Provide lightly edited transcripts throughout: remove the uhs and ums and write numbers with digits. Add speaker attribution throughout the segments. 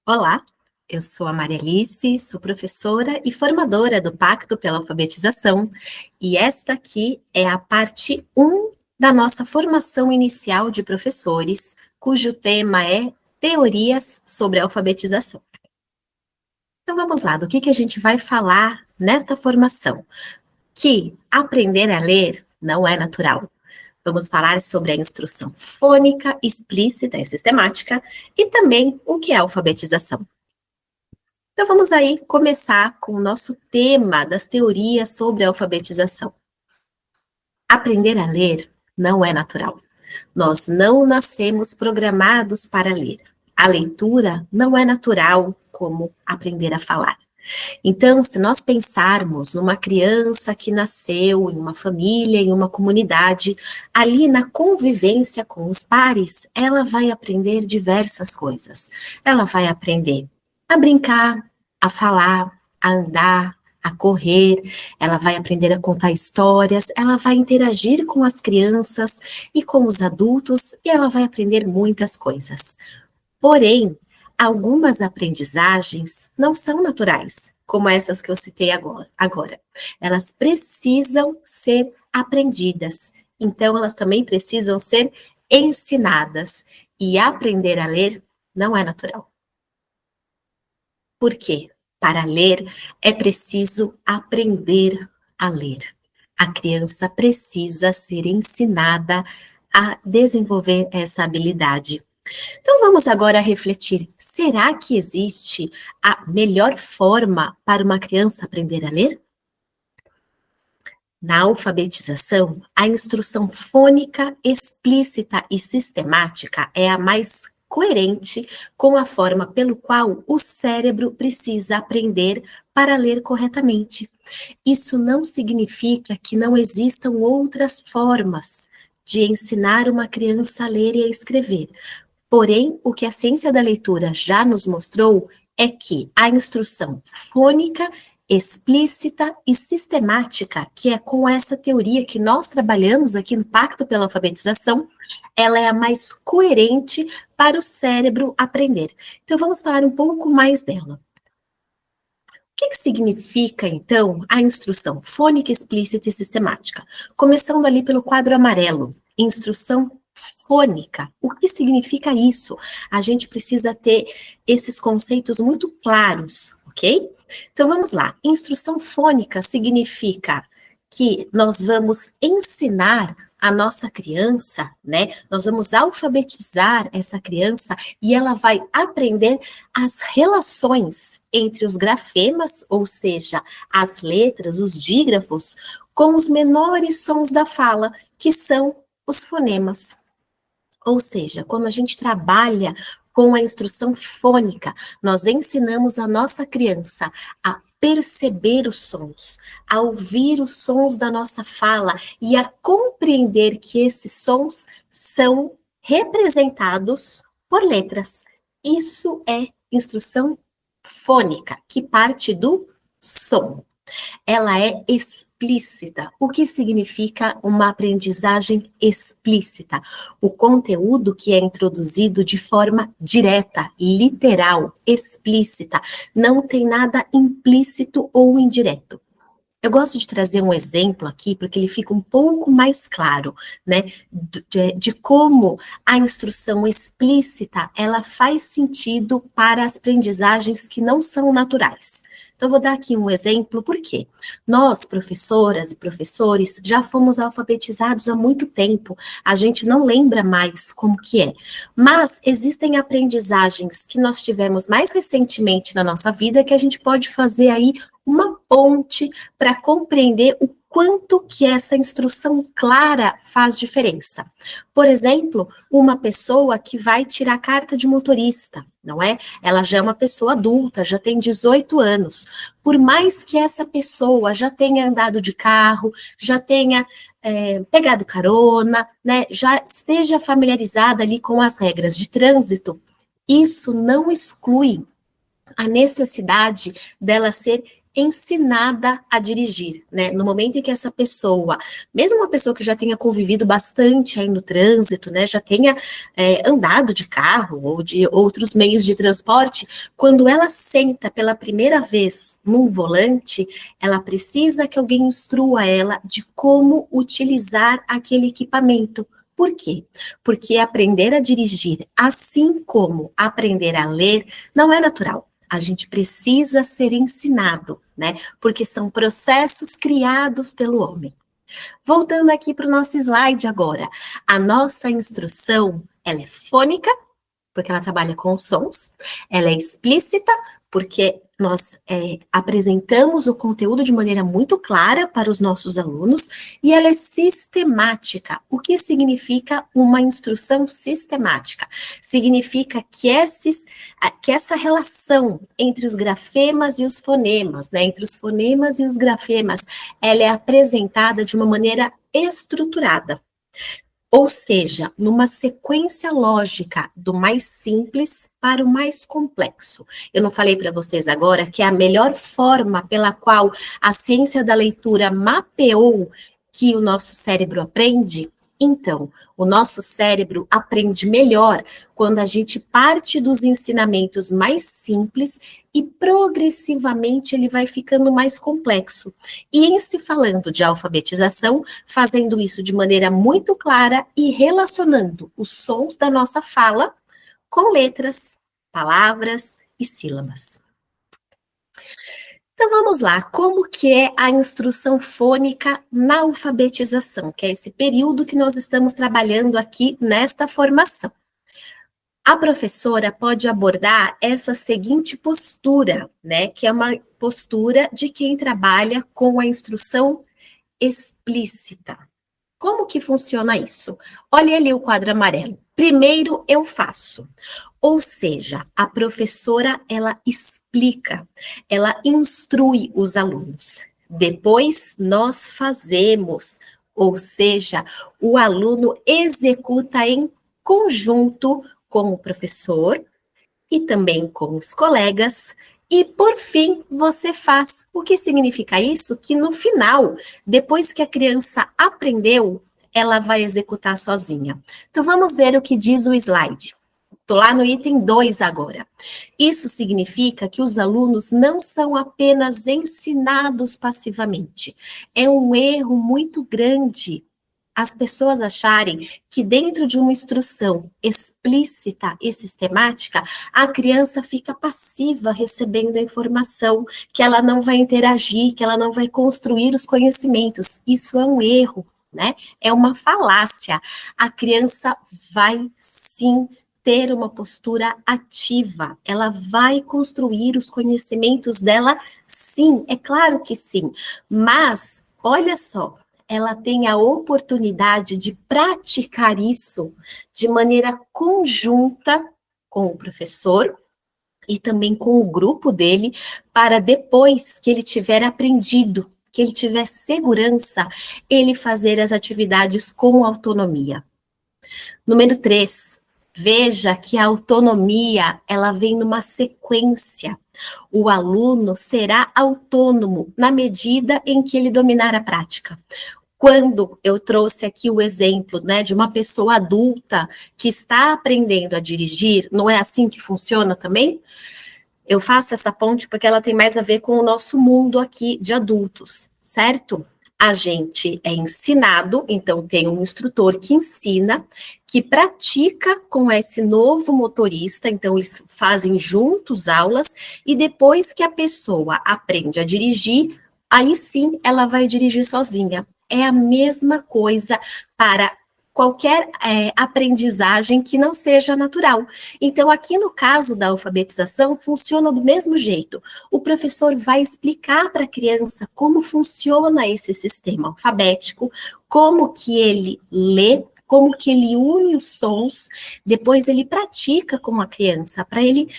Speaker 1: Olá, eu sou a Maria Alice, sou professora e formadora do Pacto pela Alfabetização, e esta aqui é a parte 1 da nossa formação inicial de professores, cujo tema é Teorias sobre a Alfabetização. Então vamos lá, do que a gente vai falar nesta formação? Que aprender a ler não é natural. Vamos falar sobre a instrução fônica, explícita e sistemática, e também o que é alfabetização. Então vamos aí começar com o nosso tema das teorias sobre a alfabetização. Aprender a ler não é natural. Nós não nascemos programados para ler. A leitura não é natural como aprender a falar. Então, se nós pensarmos numa criança que nasceu em uma família, em uma comunidade, ali na convivência com os pares, ela vai aprender diversas coisas. Ela vai aprender a brincar, a falar, a andar, a correr, ela vai aprender a contar histórias, ela vai interagir com as crianças e com os adultos, e ela vai aprender muitas coisas. Porém, algumas aprendizagens não são naturais, como essas que eu citei agora. Elas precisam ser aprendidas, então elas também precisam ser ensinadas. E aprender a ler não é natural. Por quê? Para ler é preciso aprender a ler. A criança precisa ser ensinada a desenvolver essa habilidade. Então vamos agora refletir, será que existe a melhor forma para uma criança aprender a ler? Na alfabetização, a instrução fônica, explícita e sistemática é a mais coerente com a forma pelo qual o cérebro precisa aprender para ler corretamente. Isso não significa que não existam outras formas de ensinar uma criança a ler e a escrever. Porém, o que a ciência da leitura já nos mostrou é que a instrução fônica, explícita e sistemática, que é com essa teoria que nós trabalhamos aqui no Pacto pela Alfabetização, ela é a mais coerente para o cérebro aprender. Então, vamos falar um pouco mais dela. O que significa, então, a instrução fônica, explícita e sistemática? Começando ali pelo quadro amarelo, instrução fônica. O que significa isso? A gente precisa ter esses conceitos muito claros, ok? Então vamos lá. Instrução fônica significa que nós vamos ensinar a nossa criança, né? Nós vamos alfabetizar essa criança e ela vai aprender as relações entre os grafemas, ou seja, as letras, os dígrafos, com os menores sons da fala, que são os fonemas. Ou seja, quando a gente trabalha com a instrução fônica, nós ensinamos a nossa criança a perceber os sons, a ouvir os sons da nossa fala e a compreender que esses sons são representados por letras. Isso é instrução fônica, que parte do som. Ela é explícita. O que significa uma aprendizagem explícita? O conteúdo que é introduzido de forma direta, literal, explícita, não tem nada implícito ou indireto. Eu gosto de trazer um exemplo aqui, porque ele fica um pouco mais claro, né, de como a instrução explícita, ela faz sentido para as aprendizagens que não são naturais. Então, vou dar aqui um exemplo, por quê? Nós, professoras e professores, já fomos alfabetizados há muito tempo, a gente não lembra mais como que é, mas existem aprendizagens que nós tivemos mais recentemente na nossa vida que a gente pode fazer aí uma ponte para compreender o quanto que essa instrução clara faz diferença. Por exemplo, uma pessoa que vai tirar carta de motorista, não é? Ela já é uma pessoa adulta, já tem 18 anos. Por mais que essa pessoa já tenha andado de carro, já tenha pegado carona, né, já esteja familiarizada ali com as regras de trânsito, isso não exclui a necessidade dela ser ensinada a dirigir, né? No momento em que essa pessoa, mesmo uma pessoa que já tenha convivido bastante aí no trânsito, né, já tenha andado de carro ou de outros meios de transporte, quando ela senta pela primeira vez num volante, ela precisa que alguém instrua ela de como utilizar aquele equipamento. Por quê? Porque aprender a dirigir, assim como aprender a ler, não é natural. A gente precisa ser ensinado, né? Porque são processos criados pelo homem. Voltando aqui para o nosso slide agora. A nossa instrução, ela é fônica, porque ela trabalha com sons, ela é explícita, porque nós apresentamos o conteúdo de maneira muito clara para os nossos alunos, e ela é sistemática. O que significa uma instrução sistemática? Significa que essa relação entre os grafemas e os fonemas, né, entre os fonemas e os grafemas, ela é apresentada de uma maneira estruturada. Ou seja, numa sequência lógica do mais simples para o mais complexo. Eu não falei para vocês agora que é a melhor forma pela qual a ciência da leitura mapeou que o nosso cérebro aprende? Então, o nosso cérebro aprende melhor quando a gente parte dos ensinamentos mais simples e progressivamente ele vai ficando mais complexo. E em se falando de alfabetização, fazendo isso de maneira muito clara e relacionando os sons da nossa fala com letras, palavras e sílabas. Então vamos lá, como que é a instrução fônica na alfabetização, que é esse período que nós estamos trabalhando aqui nesta formação. A professora pode abordar essa seguinte postura, né, que é uma postura de quem trabalha com a instrução explícita. Como que funciona isso? Olha ali o quadro amarelo. Primeiro eu faço. Ou seja, a professora, ela explica, ela instrui os alunos. Depois nós fazemos, ou seja, o aluno executa em conjunto com o professor e também com os colegas. E, por fim, você faz. O que significa isso? Que no final, depois que a criança aprendeu, ela vai executar sozinha. Então, vamos ver o que diz o slide. Estou lá no item 2 agora. Isso significa que os alunos não são apenas ensinados passivamente. É um erro muito grande as pessoas acharem que dentro de uma instrução explícita e sistemática, a criança fica passiva recebendo a informação, que ela não vai interagir, que ela não vai construir os conhecimentos. Isso é um erro, né? É uma falácia. A criança vai sim ter uma postura ativa, ela vai construir os conhecimentos dela, sim, é claro que sim, mas olha só, ela tem a oportunidade de praticar isso de maneira conjunta com o professor e também com o grupo dele, para depois que ele tiver aprendido, que ele tiver segurança, ele fazer as atividades com autonomia. Número 3, veja que a autonomia, ela vem numa sequência. O aluno será autônomo na medida em que ele dominar a prática. Quando eu trouxe aqui o exemplo, né, de uma pessoa adulta que está aprendendo a dirigir, não é assim que funciona também? Eu faço essa ponte porque ela tem mais a ver com o nosso mundo aqui de adultos, certo? A gente é ensinado, então tem um instrutor que ensina, que pratica com esse novo motorista, então eles fazem juntos aulas, e depois que a pessoa aprende a dirigir, aí sim ela vai dirigir sozinha. É a mesma coisa para qualquer aprendizagem que não seja natural. Então, aqui no caso da alfabetização, funciona do mesmo jeito. O professor vai explicar para a criança como funciona esse sistema alfabético, como que ele lê, como que ele une os sons, depois ele pratica com a criança, para ele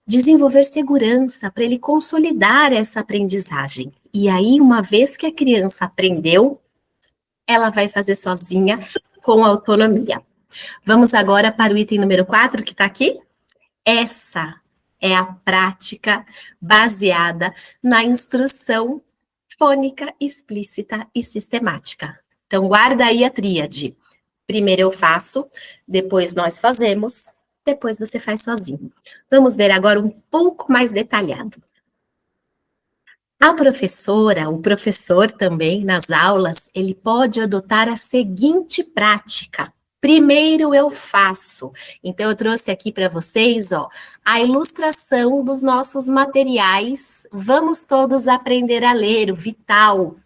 Speaker 1: desenvolver segurança, para ele consolidar essa aprendizagem. E aí, uma vez que a criança aprendeu, ela vai fazer sozinha, com autonomia. Vamos agora para o item número 4, que está aqui. Essa é a prática baseada na instrução fônica, explícita e sistemática. Então, guarda aí a tríade. Primeiro eu faço, depois nós fazemos, depois você faz sozinho. Vamos ver agora um pouco mais detalhado. A professora, o professor também, nas aulas, ele pode adotar a seguinte prática. Primeiro eu faço. Então, eu trouxe aqui para vocês, ó, a ilustração dos nossos materiais. Vamos todos aprender a ler, o Vital.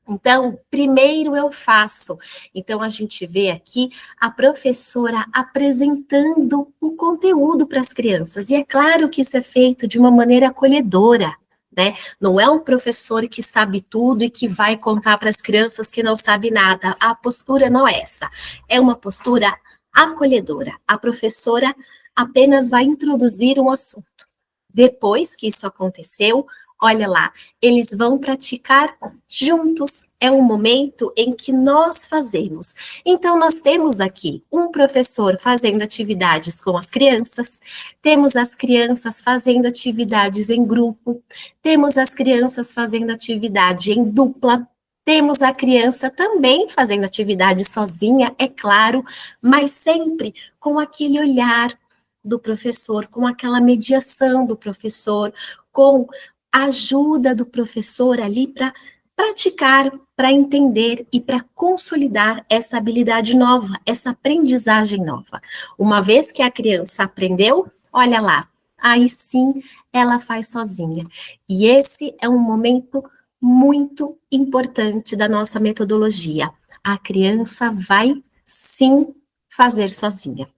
Speaker 1: Então, primeiro eu faço. Então, a gente vê aqui a professora apresentando o conteúdo para as crianças. E é claro que isso é feito de uma maneira acolhedora, né? Não é um professor que sabe tudo e que vai contar para as crianças que não sabe nada. A postura não é essa. É uma postura acolhedora. A professora apenas vai introduzir um assunto. Depois que isso aconteceu, olha lá, eles vão praticar juntos. É um momento em que nós fazemos. Então, nós temos aqui um professor fazendo atividades com as crianças, temos as crianças fazendo atividades em grupo, temos as crianças fazendo atividade em dupla, temos a criança também fazendo atividade sozinha, é claro, mas sempre com aquele olhar do professor, com aquela mediação do professor, com a ajuda do professor ali para praticar, para entender e para consolidar essa habilidade nova, essa aprendizagem nova. Uma vez que a criança aprendeu, olha lá, aí sim ela faz sozinha. E esse é um momento muito importante da nossa metodologia. A criança vai sim fazer sozinha.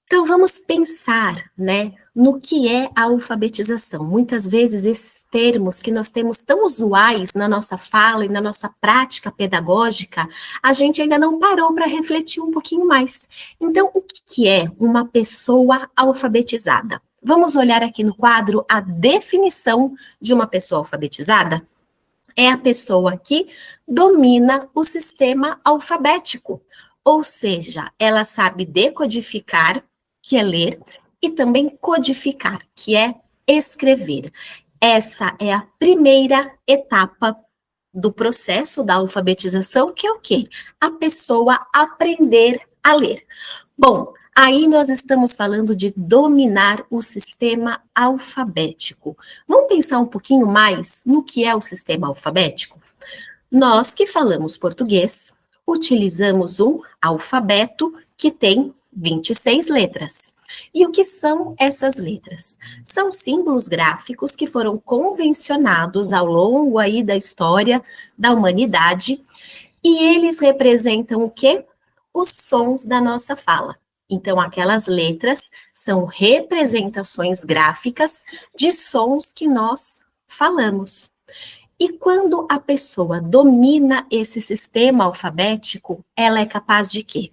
Speaker 1: Então, vamos pensar, né, no que é a alfabetização. Muitas vezes, esses termos que nós temos tão usuais na nossa fala e na nossa prática pedagógica, a gente ainda não parou para refletir um pouquinho mais. Então, o que é uma pessoa alfabetizada? Vamos olhar aqui no quadro a definição de uma pessoa alfabetizada? É a pessoa que domina o sistema alfabético, ou seja, ela sabe decodificar, que é ler, e também codificar, que é escrever. Essa é a primeira etapa do processo da alfabetização, que é o quê? A pessoa aprender a ler. Bom, aí nós estamos falando de dominar o sistema alfabético. Vamos pensar um pouquinho mais no que é o sistema alfabético? Nós que falamos português, utilizamos um alfabeto que tem 26 letras. E o que são essas letras? São símbolos gráficos que foram convencionados ao longo aí da história da humanidade e eles representam o quê? Os sons da nossa fala. Então, aquelas letras são representações gráficas de sons que nós falamos. E quando a pessoa domina esse sistema alfabético, ela é capaz de quê?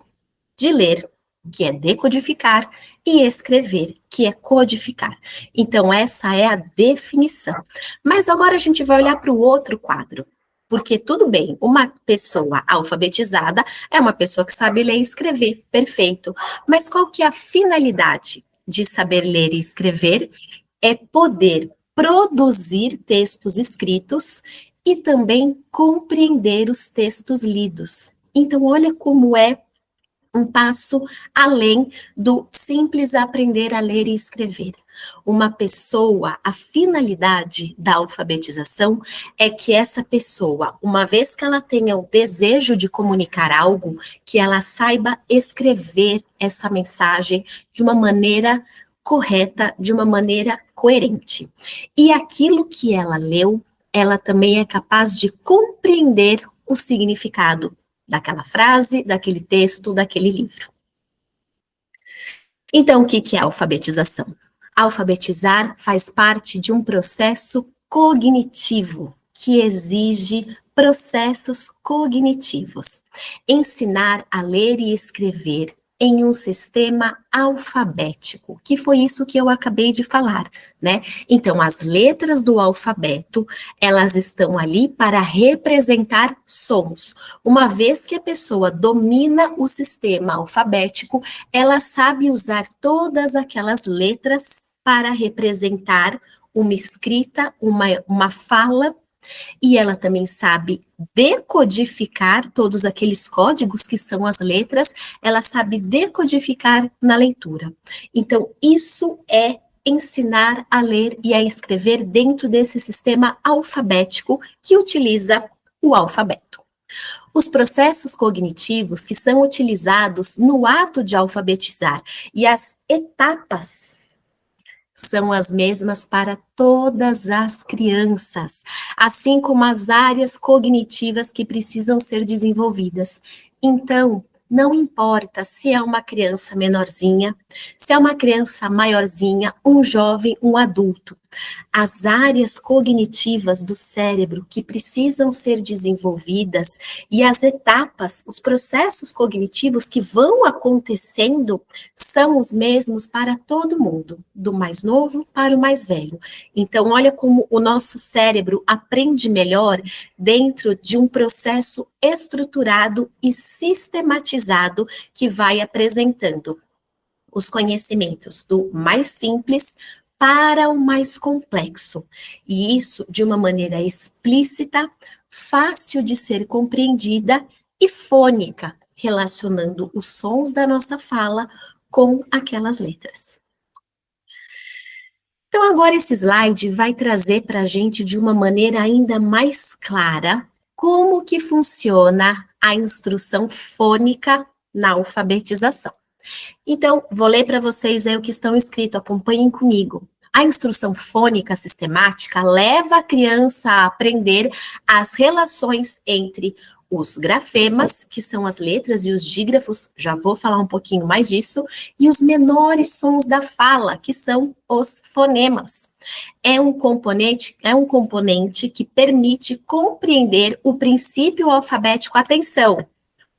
Speaker 1: De ler, que é decodificar, e escrever, que é codificar. Então, essa é a definição. Mas agora a gente vai olhar para o outro quadro. Porque tudo bem, uma pessoa alfabetizada é uma pessoa que sabe ler e escrever, perfeito. Mas qual que é a finalidade de saber ler e escrever? É poder produzir textos escritos e também compreender os textos lidos. Então, olha como é um passo além do simples aprender a ler e escrever. Uma pessoa, a finalidade da alfabetização é que essa pessoa, uma vez que ela tenha o desejo de comunicar algo, que ela saiba escrever essa mensagem de uma maneira correta, de uma maneira coerente. E aquilo que ela leu, ela também é capaz de compreender o significado daquela frase, daquele texto, daquele livro. Então, o que é a alfabetização? Alfabetizar faz parte de um processo cognitivo que exige processos cognitivos. Ensinar a ler e escrever em um sistema alfabético, que foi isso que eu acabei de falar, né? Então, as letras do alfabeto, elas estão ali para representar sons. Uma vez que a pessoa domina o sistema alfabético, ela sabe usar todas aquelas letras para representar uma escrita, uma fala, e ela também sabe decodificar todos aqueles códigos que são as letras, ela sabe decodificar na leitura. Então, isso é ensinar a ler e a escrever dentro desse sistema alfabético que utiliza o alfabeto. Os processos cognitivos que são utilizados no ato de alfabetizar e as etapas são as mesmas para todas as crianças, assim como as áreas cognitivas que precisam ser desenvolvidas. Então, não importa se é uma criança menorzinha, se é uma criança maiorzinha, um jovem, um adulto. As áreas cognitivas do cérebro que precisam ser desenvolvidas e as etapas, os processos cognitivos que vão acontecendo são os mesmos para todo mundo, do mais novo para o mais velho. Então, olha como o nosso cérebro aprende melhor dentro de um processo estruturado e sistematizado que vai apresentando os conhecimentos do mais simples para o mais complexo. E isso de uma maneira explícita, fácil de ser compreendida e fônica, relacionando os sons da nossa fala com aquelas letras. Então, agora esse slide vai trazer para a gente de uma maneira ainda mais clara como que funciona a instrução fônica na alfabetização. Então, vou ler para vocês aí o que estão escrito, acompanhem comigo. A instrução fônica sistemática leva a criança a aprender as relações entre os grafemas, que são as letras, e os dígrafos, já vou falar um pouquinho mais disso, e os menores sons da fala, que são os fonemas. É um componente que permite compreender o princípio alfabético. Atenção!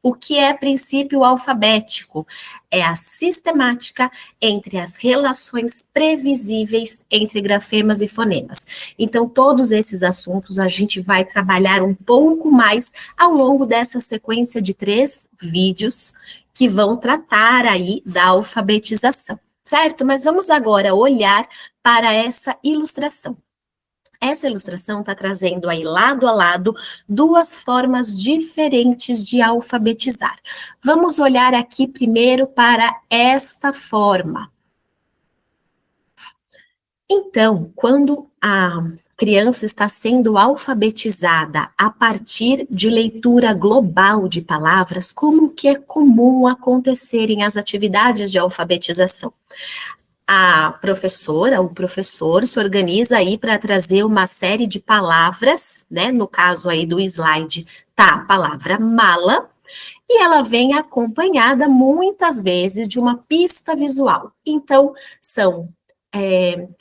Speaker 1: O que é princípio alfabético? É a sistemática entre as relações previsíveis entre grafemas e fonemas. Então, todos esses assuntos a gente vai trabalhar um pouco mais ao longo dessa sequência de 3 vídeos que vão tratar aí da alfabetização, certo? Mas vamos agora olhar para essa ilustração. Essa ilustração está trazendo aí lado a lado 2 formas diferentes de alfabetizar. Vamos olhar aqui primeiro para esta forma. Então, quando a criança está sendo alfabetizada a partir de leitura global de palavras, como que é comum acontecerem as atividades de alfabetização? A professora, o professor se organiza aí para trazer uma série de palavras, né? No caso aí do slide, tá a palavra mala, e ela vem acompanhada muitas vezes de uma pista visual. Então, são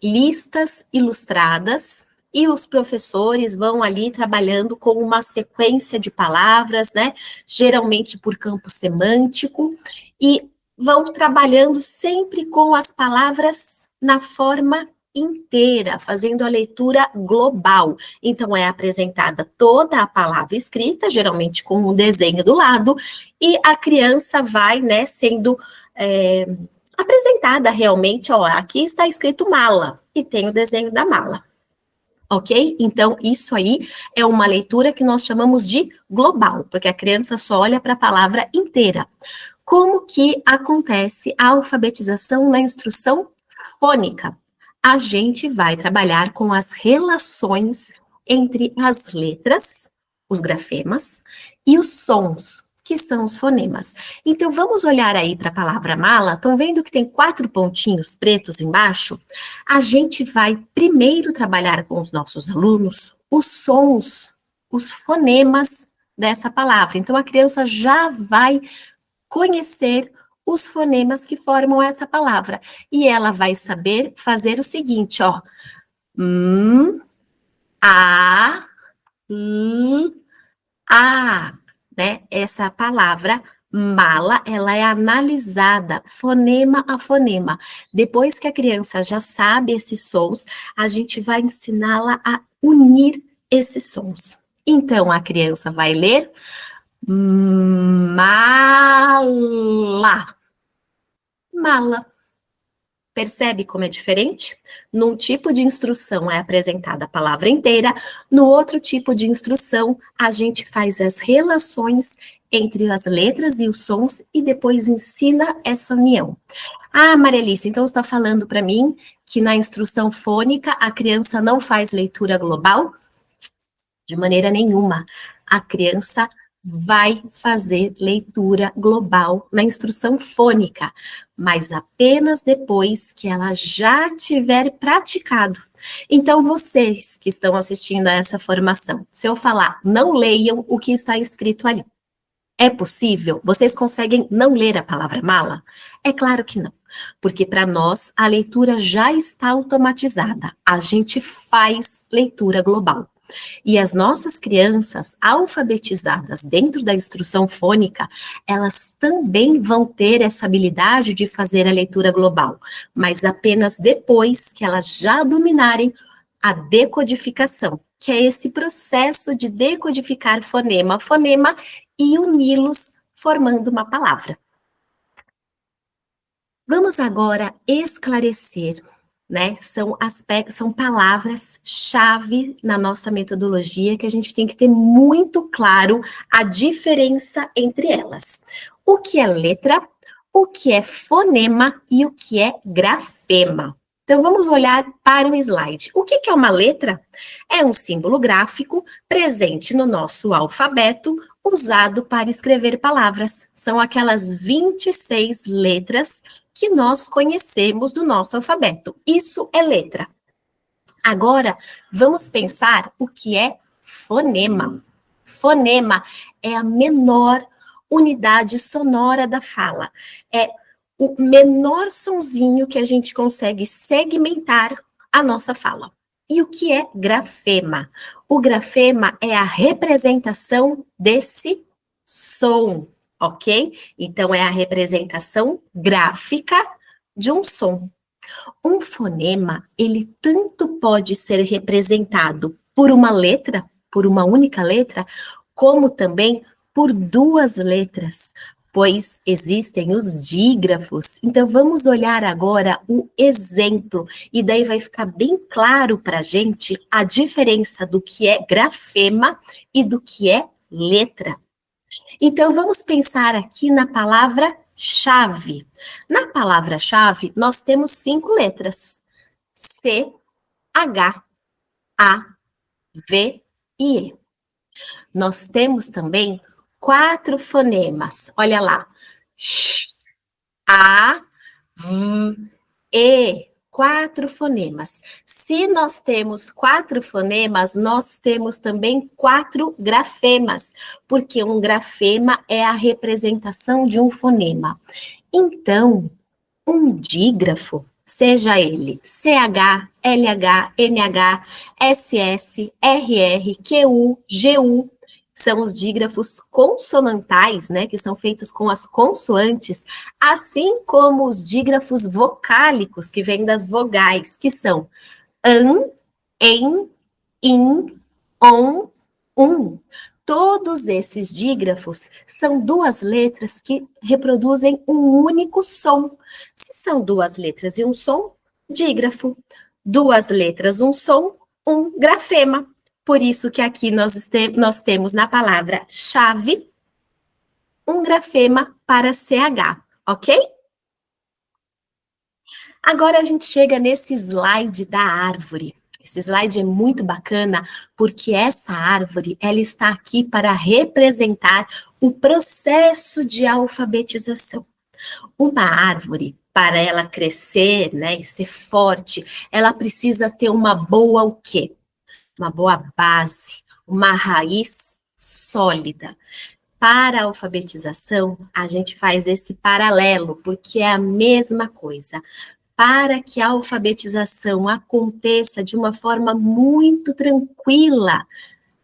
Speaker 1: listas ilustradas, e os professores vão ali trabalhando com uma sequência de palavras, né? Geralmente por campo semântico, e vão trabalhando sempre com as palavras na forma inteira, fazendo a leitura global. Então, é apresentada toda a palavra escrita, geralmente com um desenho do lado, e a criança vai, né, sendo apresentada realmente, ó, aqui está escrito mala, e tem o desenho da mala. Ok? Então, isso aí é uma leitura que nós chamamos de global, porque a criança só olha para a palavra inteira. Como que acontece a alfabetização na instrução fônica? A gente vai trabalhar com as relações entre as letras, os grafemas, e os sons, que são os fonemas. Então, vamos olhar aí para a palavra mala. Estão vendo que tem 4 pontinhos pretos embaixo? A gente vai primeiro trabalhar com os nossos alunos os sons, os fonemas dessa palavra. Então, a criança já vai conhecer os fonemas que formam essa palavra. E ela vai saber fazer o seguinte, ó. A, a, né? Essa palavra Mala, ela é analisada fonema a fonema. Depois que a criança já sabe esses sons, a gente vai ensiná-la a unir esses sons. Então, a criança vai ler mala. Mala. Percebe como é diferente? Num tipo de instrução é apresentada a palavra inteira, no outro tipo de instrução a gente faz as relações entre as letras e os sons e depois ensina essa união. Ah, Marialice, então você está falando para mim que na instrução fônica a criança não faz leitura global? De maneira nenhuma. A criança vai fazer leitura global na instrução fônica, mas apenas depois que ela já tiver praticado. Então, vocês que estão assistindo a essa formação, se eu falar, não leiam o que está escrito ali. É possível? Vocês conseguem não ler a palavra mala? É claro que não, porque para nós a leitura já está automatizada. A gente faz leitura global. E as nossas crianças alfabetizadas dentro da instrução fônica, elas também vão ter essa habilidade de fazer a leitura global, mas apenas depois que elas já dominarem a decodificação, que é esse processo de decodificar fonema a fonema e uni-los formando uma palavra. Vamos agora esclarecer, né? São palavras-chave na nossa metodologia que a gente tem que ter muito claro a diferença entre elas. O que é letra, o que é fonema e o que é grafema. Então, vamos olhar para o slide. O que é uma letra? É um símbolo gráfico presente no nosso alfabeto, usado para escrever palavras. São aquelas 26 letras que nós conhecemos do nosso alfabeto. Isso é letra. Agora, vamos pensar o que é fonema. Fonema é a menor unidade sonora da fala. É o menor sonzinho que a gente consegue segmentar a nossa fala. E o que é grafema? O grafema é a representação desse som, ok? Então, é a representação gráfica de um som. Um fonema, ele tanto pode ser representado por uma letra, por uma única letra, como também por duas letras, pois existem os dígrafos. Então, vamos olhar agora o exemplo, e daí vai ficar bem claro para a gente a diferença do que é grafema e do que é letra. Então, vamos pensar aqui na palavra chave. Na palavra-chave, nós temos 5 letras: C, H, A, V e E. Nós temos também 4 fonemas. Olha lá. Sh, A, V, E. 4 fonemas. Se nós temos 4 fonemas, nós temos também 4 grafemas, porque um grafema é a representação de um fonema. Então, um dígrafo, seja ele CH, LH, NH, SS, RR, QU, GU, são os dígrafos consonantais, né, que são feitos com as consoantes, assim como os dígrafos vocálicos, que vêm das vogais, que são an, en, in, on, Todos esses dígrafos são duas letras que reproduzem um único som. Se são duas letras e um som, dígrafo. Duas letras, um som, um grafema. Por isso que aqui nós temos na palavra chave um grafema para CH, ok? Agora a gente chega nesse slide da árvore. Esse slide é muito bacana porque essa árvore, ela está aqui para representar o processo de alfabetização. Uma árvore, para ela crescer, né, e ser forte, ela precisa ter uma boa o quê? Uma boa base, uma raiz sólida. Para a alfabetização, a gente faz esse paralelo, porque é a mesma coisa. Para que a alfabetização aconteça de uma forma muito tranquila,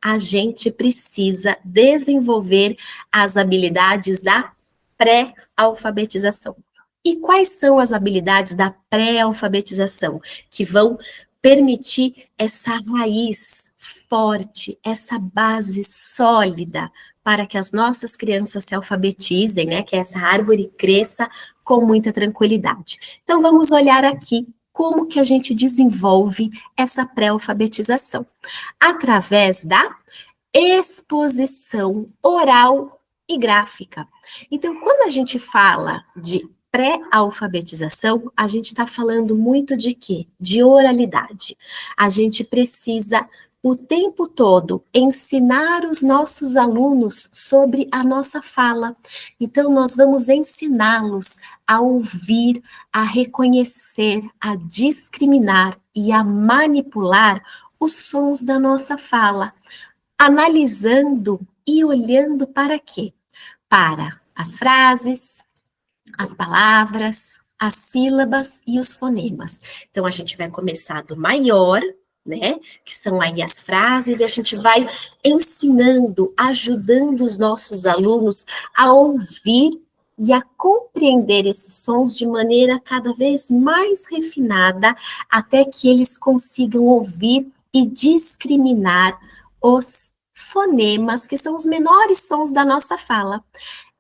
Speaker 1: a gente precisa desenvolver as habilidades da pré-alfabetização. E quais são as habilidades da pré-alfabetização que vão permitir essa raiz forte, essa base sólida para que as nossas crianças se alfabetizem, né? Que essa árvore cresça com muita tranquilidade. Então, vamos olhar aqui como que a gente desenvolve essa pré-alfabetização. Através da exposição oral e gráfica. Então, quando a gente fala de pré-alfabetização, a gente está falando muito de quê? De oralidade. A gente precisa o tempo todo ensinar os nossos alunos sobre a nossa fala. Então, nós vamos ensiná-los a ouvir, a reconhecer, a discriminar e a manipular os sons da nossa fala, analisando e olhando para quê? Para as frases, as palavras, as sílabas e os fonemas. Então, a gente vai começar do maior, né, que são aí as frases, e a gente vai ensinando, ajudando os nossos alunos a ouvir e a compreender esses sons de maneira cada vez mais refinada, até que eles consigam ouvir e discriminar os fonemas, que são os menores sons da nossa fala.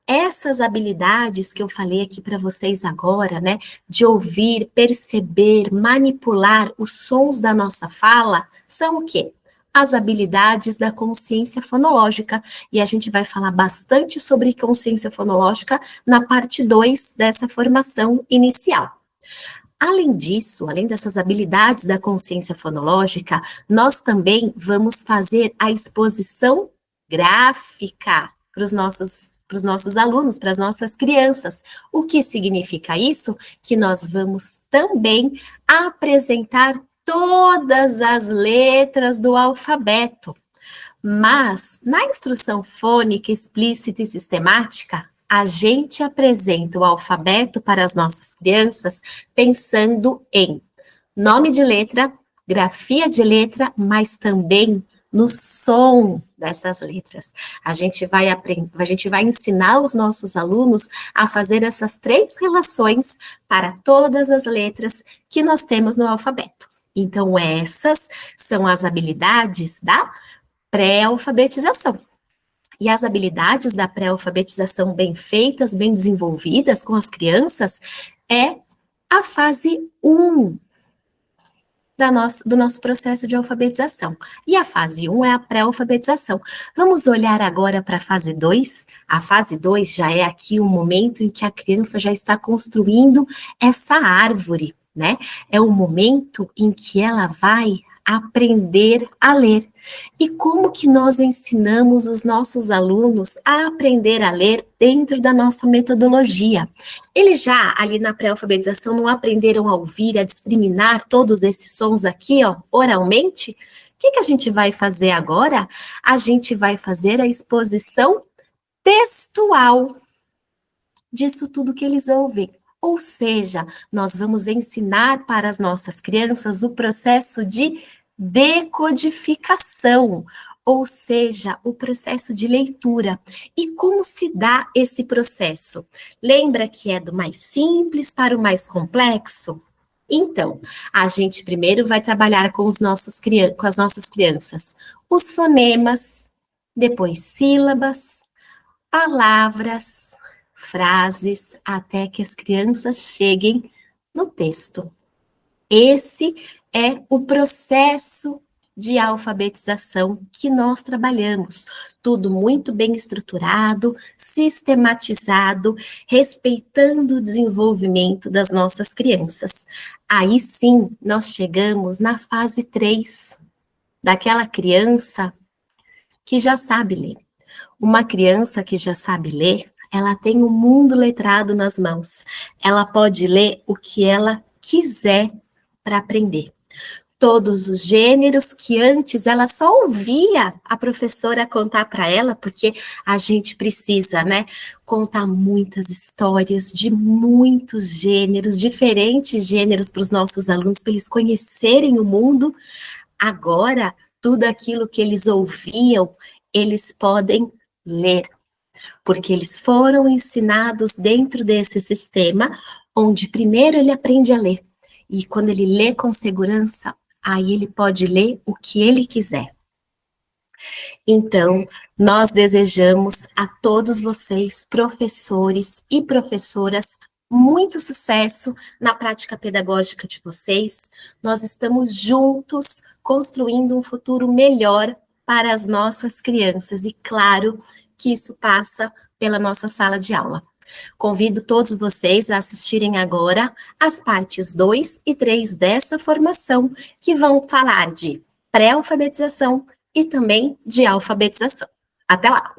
Speaker 1: Essas habilidades que eu falei aqui para vocês agora, né, de ouvir, perceber, manipular os sons da nossa fala, são o quê? As habilidades da consciência fonológica. E a gente vai falar bastante sobre consciência fonológica na parte 2 dessa formação inicial. Além disso, além dessas habilidades da consciência fonológica, nós também vamos fazer a exposição gráfica para os nossos alunos, para as nossas crianças. O que significa isso? Que nós vamos também apresentar todas as letras do alfabeto. Mas, na instrução fônica explícita e sistemática, a gente apresenta o alfabeto para as nossas crianças pensando em nome de letra, grafia de letra, mas também no som dessas letras. A gente vai ensinar os nossos alunos a fazer essas 3 relações para todas as letras que nós temos no alfabeto. Então, essas são as habilidades da pré-alfabetização. E as habilidades da pré-alfabetização bem feitas, bem desenvolvidas com as crianças, é a fase 1 do nosso processo de alfabetização. E a fase 1 é a pré-alfabetização. Vamos olhar agora para a fase 2. A fase 2 já é aqui o momento em que a criança já está construindo essa árvore, né? É o momento em que ela vai aprender a ler. E como que nós ensinamos os nossos alunos a aprender a ler dentro da nossa metodologia? Eles já, ali na pré-alfabetização, não aprenderam a ouvir, a discriminar todos esses sons aqui, ó, oralmente? O que a gente vai fazer agora? A gente vai fazer a exposição textual disso tudo que eles ouvem. Ou seja, nós vamos ensinar para as nossas crianças o processo de decodificação, ou seja, o processo de leitura. E como se dá esse processo? Lembra que é do mais simples para o mais complexo? Então, a gente primeiro vai trabalhar com as nossas crianças os fonemas, depois sílabas, palavras, frases, até que as crianças cheguem no texto. Esse é o processo de alfabetização que nós trabalhamos. Tudo muito bem estruturado, sistematizado, respeitando o desenvolvimento das nossas crianças. Aí sim, nós chegamos na fase 3, daquela criança que já sabe ler. Uma criança que já sabe ler, ela tem o mundo letrado nas mãos. Ela pode ler o que ela quiser para aprender. Todos os gêneros que antes ela só ouvia a professora contar para ela, porque a gente precisa, né, contar muitas histórias de muitos gêneros, diferentes gêneros para os nossos alunos, para eles conhecerem o mundo. Agora, tudo aquilo que eles ouviam, eles podem ler. porque eles foram ensinados dentro desse sistema, onde primeiro ele aprende a ler, e quando ele lê com segurança, aí ele pode ler o que ele quiser. Então, nós desejamos a todos vocês, professores e professoras, muito sucesso na prática pedagógica de vocês. Nós estamos juntos construindo um futuro melhor para as nossas crianças e, claro, que isso passa pela nossa sala de aula. Convido todos vocês a assistirem agora as partes 2 e 3 dessa formação, que vão falar de pré-alfabetização e também de alfabetização. Até lá!